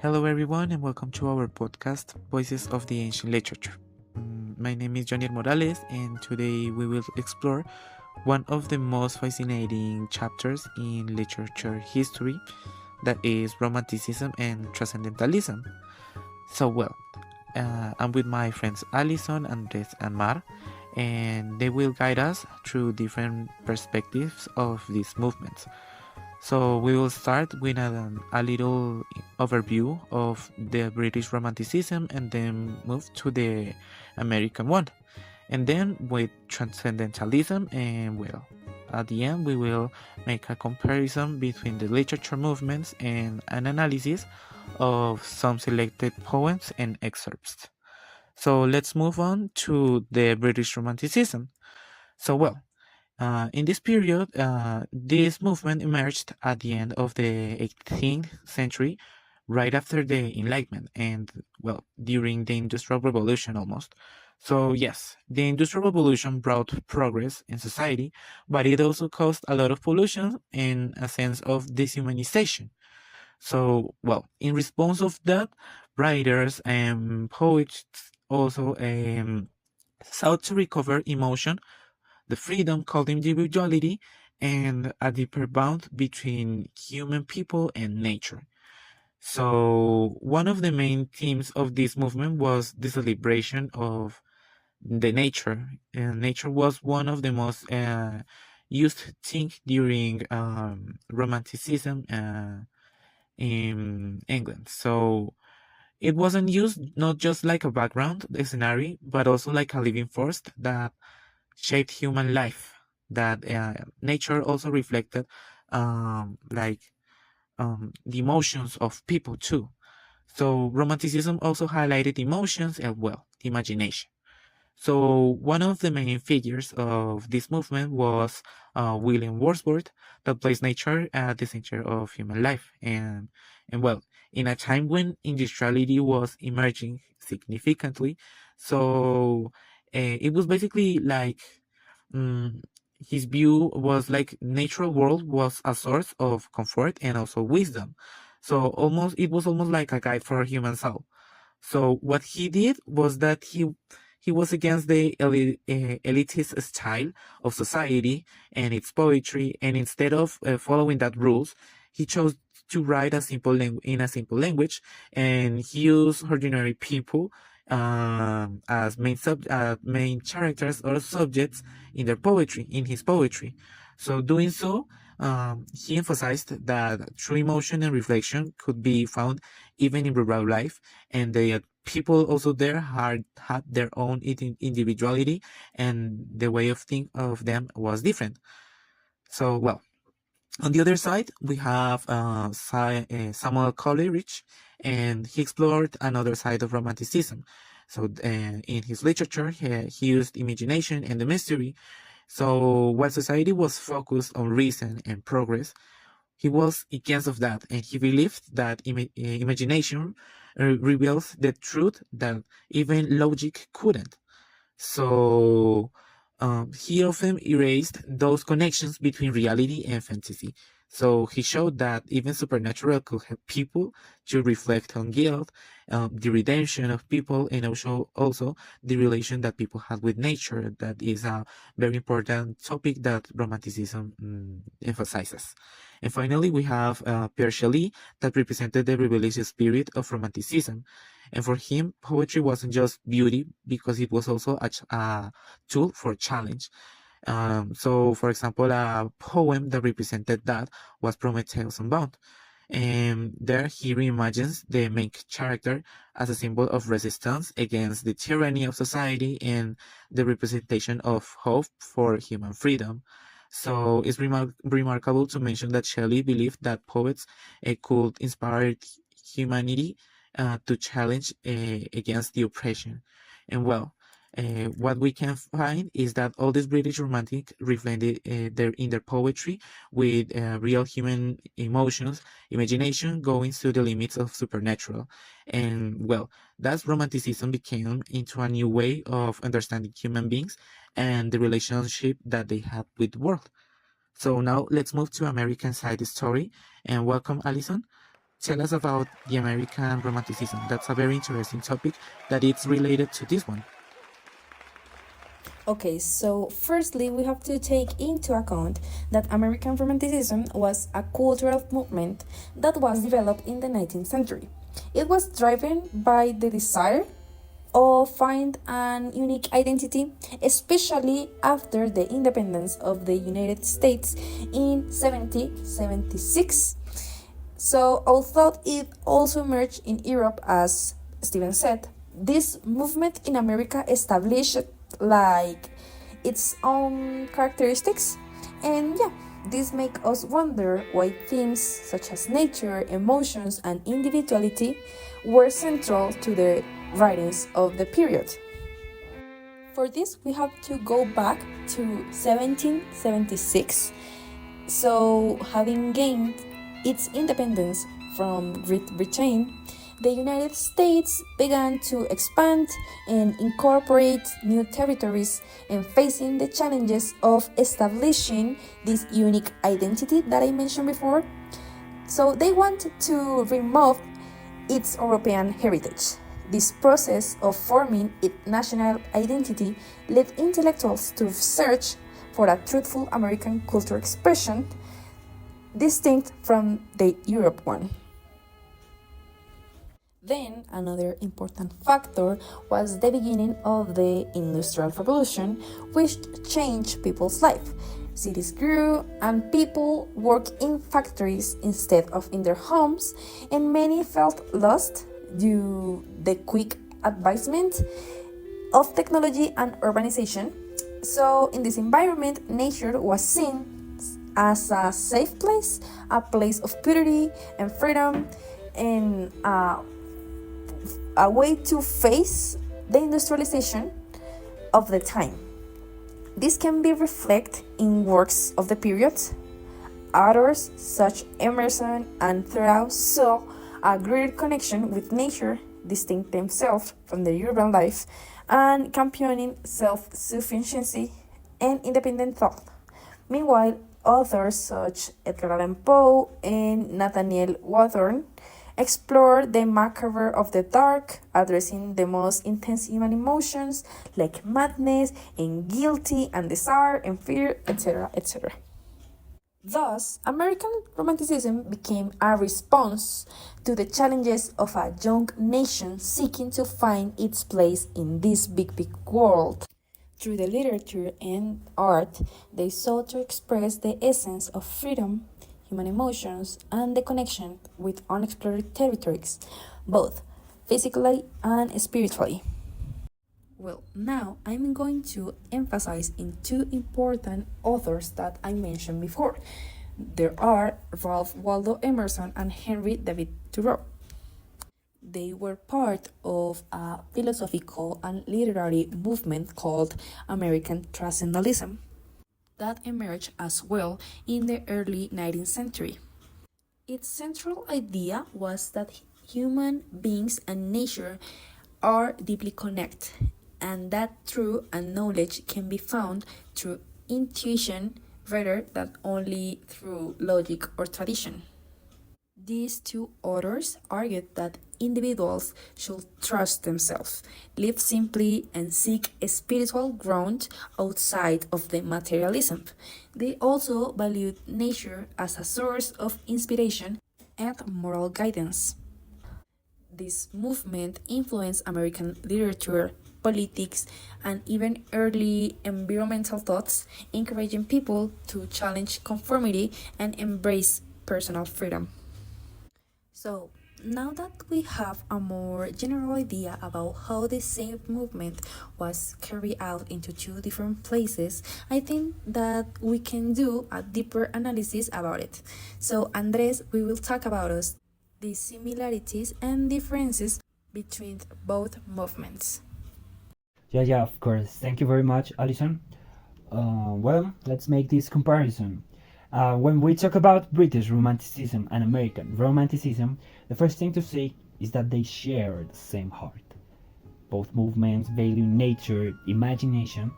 Hello, everyone, and welcome to our podcast, Voices of the Ancient Literature. My name is Janier Morales, and today we will explore one of the most fascinating chapters in literature history, that is Romanticism and Transcendentalism. I'm with my friends Alison, Andres, and Mar, and they will guide us through different perspectives of these movements. So we will start with a little overview of the British Romanticism and then move to the American one. And then with Transcendentalism, and at the end we will make a comparison between the literature movements and an analysis of some selected poems and excerpts. So let's move on to the British Romanticism. In this period, this movement emerged at the end of the 18th century, right after the Enlightenment, and during the Industrial Revolution almost. So, yes, the Industrial Revolution brought progress in society, but it also caused a lot of pollution and a sense of dehumanization. So, in response of that, writers and poets also sought to recover emotion, the freedom called individuality, and a deeper bond between human people and nature. So, one of the main themes of this movement was the celebration of the nature. Nature was one of the most used things during Romanticism in England. So, it wasn't used not just like a background, the scenario, but also like a living force that shaped human life. That nature also reflected the emotions of people too. So Romanticism also highlighted emotions and the imagination. So one of the main figures of this movement was William Wordsworth, that placed nature at the center of human life, and in a time when industriality was emerging significantly, so it was basically like um, his view was like natural world was a source of comfort and also wisdom. So almost it was almost like a guide for a human soul. So what he did was that he was against the elitist style of society and its poetry, and instead of following that rules, he chose to write in a simple language, and he used ordinary people as main characters or subjects in his poetry. So doing so, he emphasized that true emotion and reflection could be found even in rural life, and the people also there had their own individuality, and the way of think of them was different. So, on the other side, we have Samuel Coleridge, and he explored another side of Romanticism. So, in his literature, he used imagination and the mystery. So, while society was focused on reason and progress, he was against of that, and he believed that imagination reveals the truth that even logic couldn't. So he often erased those connections between reality and fantasy. So he showed that even supernatural could help people to reflect on guilt, the redemption of people, and also the relation that people had with nature. That is a very important topic that Romanticism emphasizes. And finally, we have Pierre Shelley, that represented the rebellious spirit of Romanticism. And for him, poetry wasn't just beauty, because it was also a tool for challenge. So, for example, a poem that represented that was Prometheus Unbound. And there he reimagines the main character as a symbol of resistance against the tyranny of society and the representation of hope for human freedom. So it's remarkable to mention that Shelley believed that poets could inspire humanity to challenge against the oppression. And what we can find is that all these British romantic reflected in their poetry with real human emotions, imagination going to the limits of supernatural. And that's Romanticism became into a new way of understanding human beings and the relationship that they have with the world. So now let's move to American Side Story, and welcome, Alison. tell us about the American Romanticism. That's a very interesting topic that it's related to this one. Okay, so firstly, we have to take into account that American Romanticism was a cultural movement that was developed in the 19th century. It was driven by the desire of find an unique identity, especially after the independence of the United States in 1776. So, although it also emerged in Europe, as Steven said, this movement in America established like its own characteristics, and yeah, this make us wonder why themes such as nature, emotions, and individuality were central to the writings of the period. For this, we have to go back to 1776. So, having gained its independence from Great Britain, the United States began to expand and incorporate new territories and facing the challenges of establishing this unique identity that I mentioned before. So they wanted to remove its European heritage. This process of forming its national identity led intellectuals to search for a truthful American cultural expression distinct from the Europe one. Then, another important factor was the beginning of the Industrial Revolution, which changed people's life. Cities grew, and people worked in factories instead of in their homes, and many felt lost due to the quick advancement of technology and urbanization. So, in this environment, nature was seen as a safe place, a place of purity and freedom, and a way to face the industrialization of the time. This can be reflected in works of the period. Authors such Emerson and Thoreau saw a greater connection with nature, distinct themselves from the urban life, and championing self-sufficiency and independent thought. Meanwhile, authors such Edgar Allan Poe and Nathaniel Hawthorne explore the macabre of the dark, addressing the most intense human emotions like madness and guilty and desire and fear, etc., etc. Thus, American Romanticism became a response to the challenges of a young nation seeking to find its place in this big world. Through the literature and art, they sought to express the essence of freedom, human emotions, and the connection with unexplored territories, both physically and spiritually. Well, now I'm going to emphasize in two important authors that I mentioned before. There are Ralph Waldo Emerson and Henry David Thoreau. They were part of a philosophical and literary movement called American Transcendentalism that emerged as well in the early 19th century. Its central idea was that human beings and nature are deeply connected, and that truth and knowledge can be found through intuition rather than only through logic or tradition. These two authors argued that individuals should trust themselves, live simply, and seek a spiritual ground outside of the materialism. They also valued nature as a source of inspiration and moral guidance. This movement influenced American literature, politics, and even early environmental thoughts, encouraging people to challenge conformity and embrace personal freedom. So, now that we have a more general idea about how the same movement was carried out into two different places, I think that we can do a deeper analysis about it. So, Andres, we will talk about us the similarities and differences between both movements. Yeah, of course. Thank you very much, Alison. Well, let's make this comparison. When we talk about British Romanticism and American Romanticism, the first thing to say is that they share the same heart. Both movements value nature, imagination,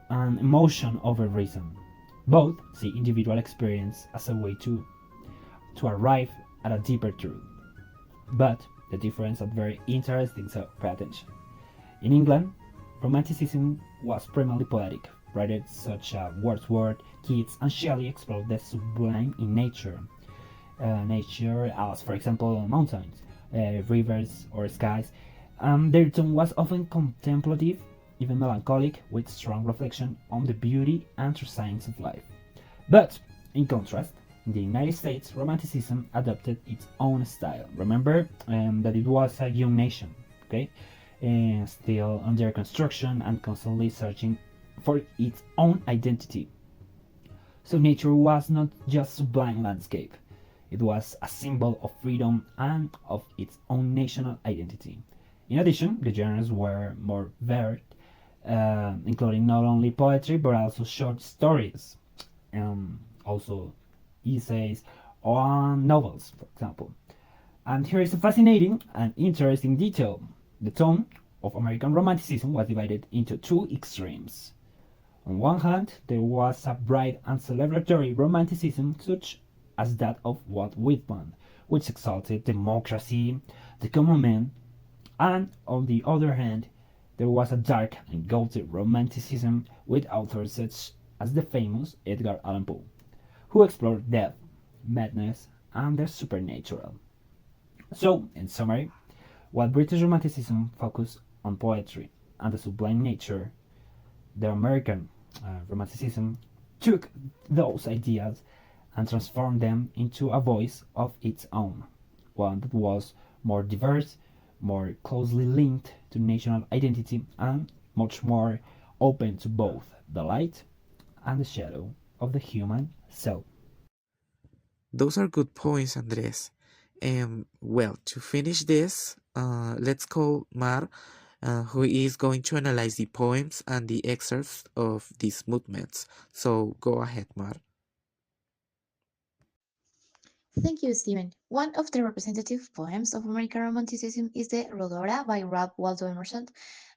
and emotion over reason. Both see individual experience as a way to arrive at a deeper truth. But the difference is very interesting, so pay attention. In England, Romanticism was primarily poetic. Writers such as Wordsworth, Keats, and Shelley explored the sublime in nature. Nature, as for example mountains, rivers, or skies. Their tone was often contemplative, even melancholic, with strong reflection on the beauty and signs of life. But, in contrast, in the United States, Romanticism adopted its own style. Remember that it was a young nation, okay? Still under construction and constantly searching for its own identity. So nature was not just sublime landscape, it was a symbol of freedom and of its own national identity. In addition, the genres were more varied, including not only poetry but also short stories, also essays or novels, for example. And here is a fascinating and interesting detail. The tone of American Romanticism was divided into two extremes. On one hand, there was a bright and celebratory Romanticism such as that of Walt Whitman, which exalted democracy, the common man, and on the other hand, there was a dark and gothic Romanticism with authors such as the famous Edgar Allan Poe, who explored death, madness, and the supernatural. So, in summary, while British Romanticism focused on poetry and the sublime nature, the American Romanticism took those ideas and transformed them into a voice of its own, one that was more diverse, more closely linked to national identity, and much more open to both the light and the shadow of the human soul. Those are good points, Andres. Well, to finish this, let's call Mar, who is going to analyze the poems and the excerpts of these movements. So go ahead, Mar. Thank you, Stephen. One of the representative poems of American Romanticism is the Rhodora by Ralph Waldo Emerson,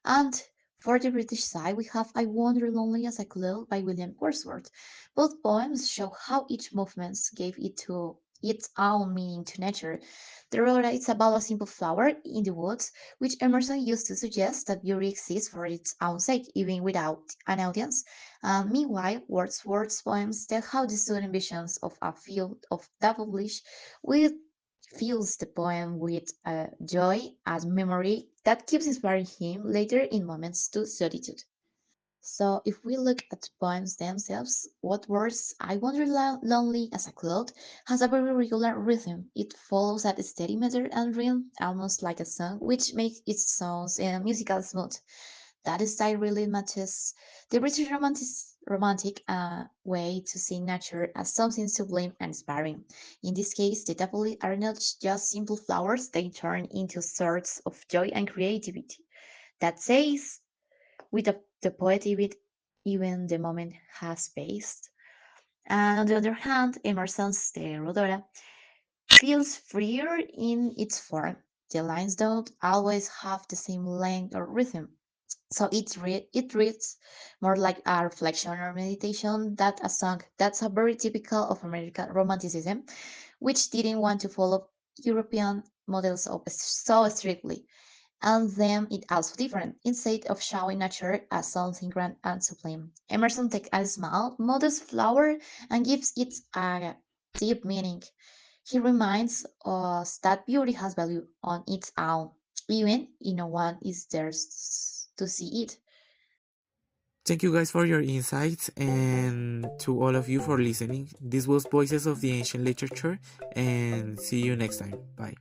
and for the British side, we have I Wander Lonely as a Cloud by William Wordsworth. Both poems show how each movement gave it to its own meaning to nature. The Rhodora is about a simple flower in the woods, which Emerson used to suggest that beauty exists for its own sake, even without an audience. Meanwhile, Wordsworth's poems tell how the student visions of a field of daffodils with fills the poem with joy and memory that keeps inspiring him later in moments to solitude. So, if we look at the poems themselves, Wordsworth's I Wander Lonely as a Cloud has a very regular rhythm. It follows a steady meter and rhythm, almost like a song, which makes its songs musical smooth. That style really matches the British romantic way to see nature as something sublime and inspiring. In this case, the daffodils are not just simple flowers, they turn into sorts of joy and creativity. That says, with the poet even the moment has passed. And on the other hand, Emerson's The Rhodora feels freer in its form. The lines don't always have the same length or rhythm. So it reads more like a reflection or meditation than a song. That's a very typical of American Romanticism, which didn't want to follow European models so strictly. And then it also different. Instead of showing nature as something grand and sublime, Emerson takes a small, modest flower and gives it a deep meaning. He reminds us that beauty has value on its own, even if no one is there to see it. Thank you guys for your insights and to all of you for listening. This was Voices of the Ancient Literature, and see you next time. Bye.